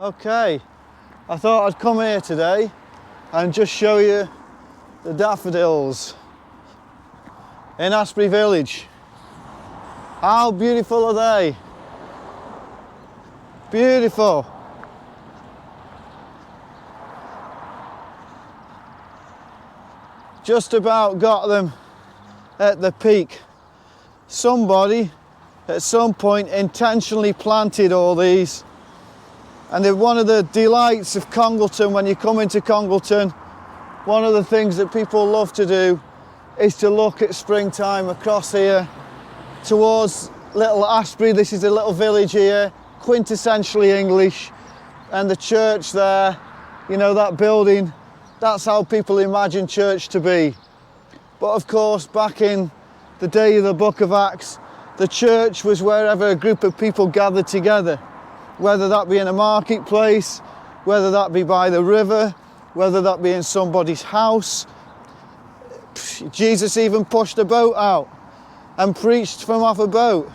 Okay, I thought I'd come here today and just show you the daffodils in Asbury Village. How beautiful are they? Beautiful. Just about got them at the peak. Somebody at some point intentionally planted all these, and they're one of the delights of Congleton. When you come into Congleton, one of the things that people love to do is to look at springtime across here towards Little Asbury. This is a little village here, quintessentially English, and the church there, you know, that building, that's how people imagine church to be. But of course, back in the day of the book of Acts, the church was wherever a group of people gathered together, whether that be in a marketplace, whether that be by the river, whether that be in somebody's house. Jesus even pushed a boat out and preached from off a boat,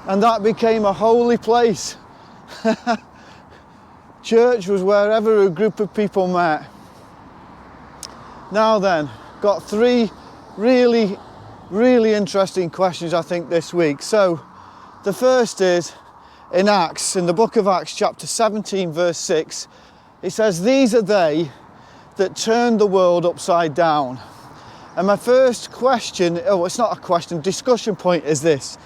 and that became a holy place. Church was wherever a group of people met. Now then, got three really interesting questions I think this week. So the first is in Acts, in the book of Acts chapter 17 verse 6, it says, "These are they that turned the world upside down." And my first question, it's not a question, discussion point is this: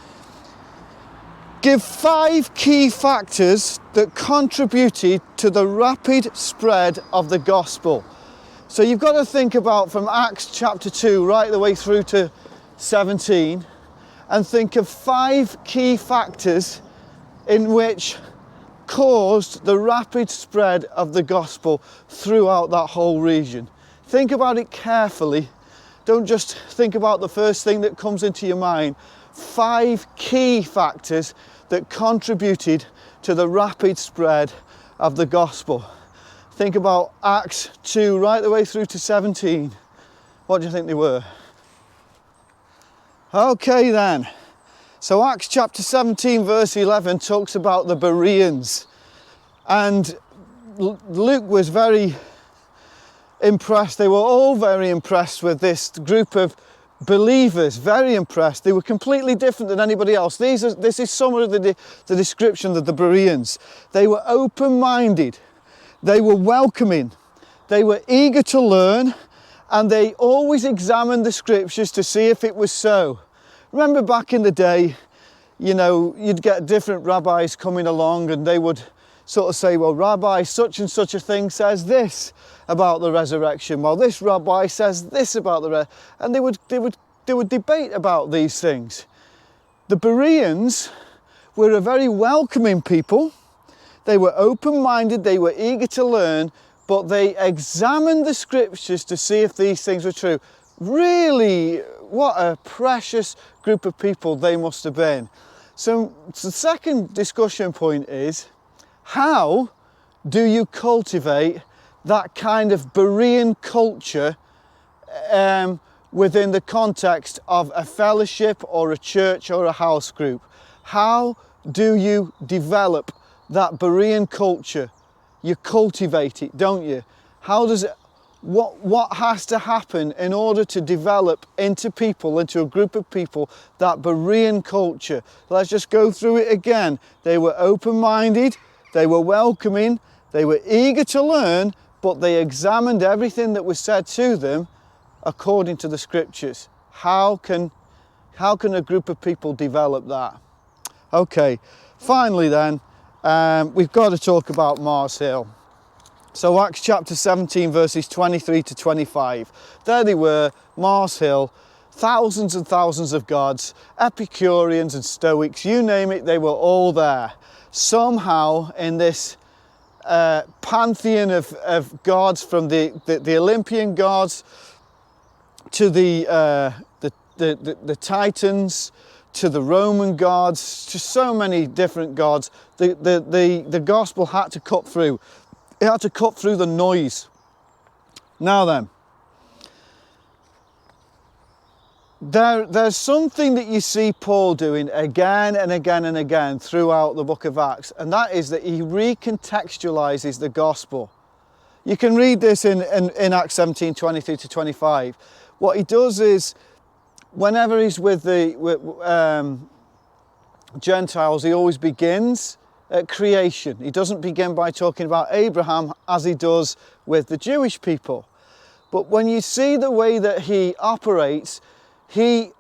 give 5 key factors that contributed to the rapid spread of the gospel. So you've got to think about from Acts chapter 2 right the way through to 17, and think of 5 key factors in which caused the rapid spread of the gospel throughout that whole region. Think about it carefully. Don't just think about the first thing that comes into your mind. 5 key factors that contributed to the rapid spread of the gospel. Think about Acts 2 right the way through to 17. What do you think they were? Okay then. So Acts chapter 17 verse 11 talks about the Bereans. And Luke was very impressed. They were all very impressed with this group of believers, very impressed. They were completely different than anybody else. This is some of the description of the Bereans. They were open-minded. They were welcoming, they were eager to learn, and they always examined the scriptures to see if it was so. Remember back in the day, you know, you'd get different rabbis coming along and they would sort of say, well, Rabbi such and such a thing says this about the resurrection. Well, this rabbi says this about the resurrection. And they would debate about these things. The Bereans were a very welcoming people. They were open-minded, they were eager to learn, but they examined the scriptures to see if these things were true. Really, what a precious group of people they must have been. So the second discussion point is, how do you cultivate that kind of Berean culture within the context of a fellowship or a church or a house group? How do you develop that Berean culture? You cultivate it, don't you? How does it, what has to happen in order to develop into people, into a group of people, that Berean culture? Let's just go through it again. They were open-minded, they were welcoming, they were eager to learn, but they examined everything that was said to them according to the scriptures. How can a group of people develop that? Okay, finally then, we've got to talk about Mars Hill. So Acts chapter 17 verses 23 to 25. There they were, Mars Hill, thousands and thousands of gods, Epicureans and Stoics, you name it, they were all there. Somehow in this pantheon of gods, from the Olympian gods to the Titans, to the Roman gods, to so many different gods, the gospel had to cut through. It had to cut through the noise. Now then, There's something that you see Paul doing again and again and again throughout the book of Acts, and that is that he recontextualizes the gospel. You can read this in Acts 17, 23 to 25. What he does is, whenever he's with the Gentiles, he always begins at creation. He doesn't begin by talking about Abraham as he does with the Jewish people. But when you see the way that he operates, he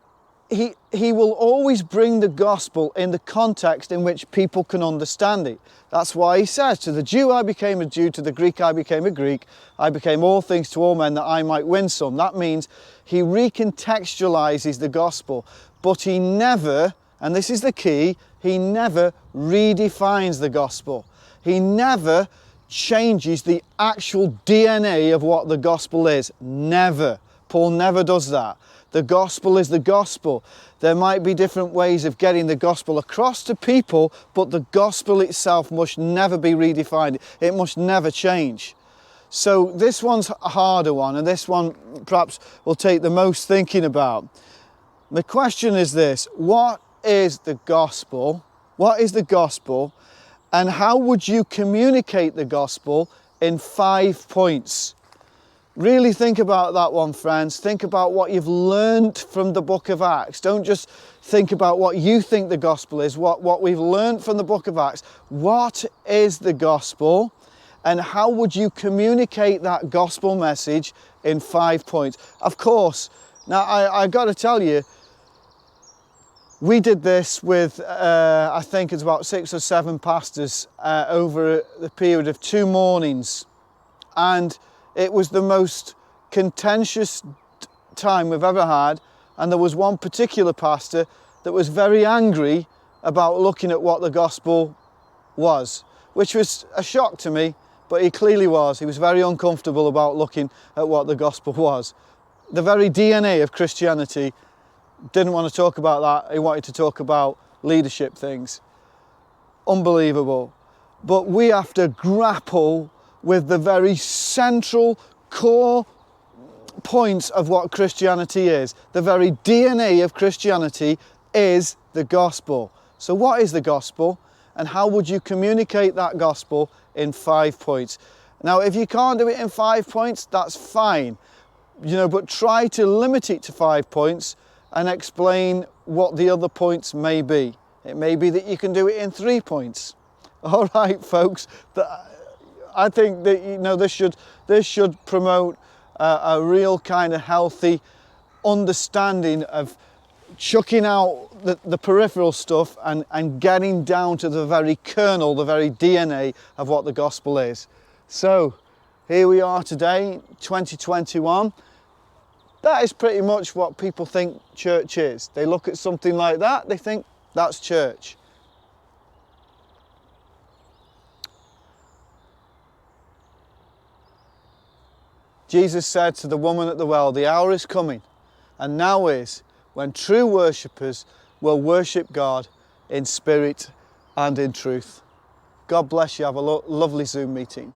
will always bring the gospel in the context in which people can understand it. That's why he says, to the Jew I became a Jew, to the Greek I became a Greek, I became all things to all men that I might win some. That means he recontextualizes the gospel, but he never, and this is the key, he never redefines the gospel. He never changes the actual DNA of what the gospel is. Never. Paul never does that. The gospel is the gospel. There might be different ways of getting the gospel across to people, but the gospel itself must never be redefined. It must never change. So this one's a harder one, and this one perhaps will take the most thinking about. The question is this: what is the gospel? What is the gospel? And how would you communicate the gospel in 5 points? Really think about that one, friends. Think about what you've learned from the book of Acts. Don't just think about what you think the gospel is, what we've learned from the book of Acts. What is the gospel? And how would you communicate that gospel message in 5 points? Of course, now I've got to tell you, we did this with, I think it's about 6 or 7 pastors over the period of 2 mornings. And it was the most contentious time we've ever had. And there was one particular pastor that was very angry about looking at what the gospel was, which was a shock to me, but he clearly was. He was very uncomfortable about looking at what the gospel was. The very DNA of Christianity didn't want to talk about that. He wanted to talk about leadership things. Unbelievable. But we have to grapple with the very central core points of what Christianity is. The very DNA of Christianity is the gospel. So what is the gospel? And how would you communicate that gospel in 5 points? Now, if you can't do it in 5 points, that's fine. But try to limit it to 5 points and explain what the other points may be. It may be that you can do it in 3 points. All right, folks. I think that this should promote a real kind of healthy understanding of chucking out the peripheral stuff and getting down to the very kernel, the very DNA of what the gospel is. So here we are today, 2021. That is pretty much what people think church is. They look at something like that, they think that's church. Jesus said to the woman at the well, the hour is coming, and now is, when true worshippers will worship God in spirit and in truth. God bless you. Have a lovely Zoom meeting.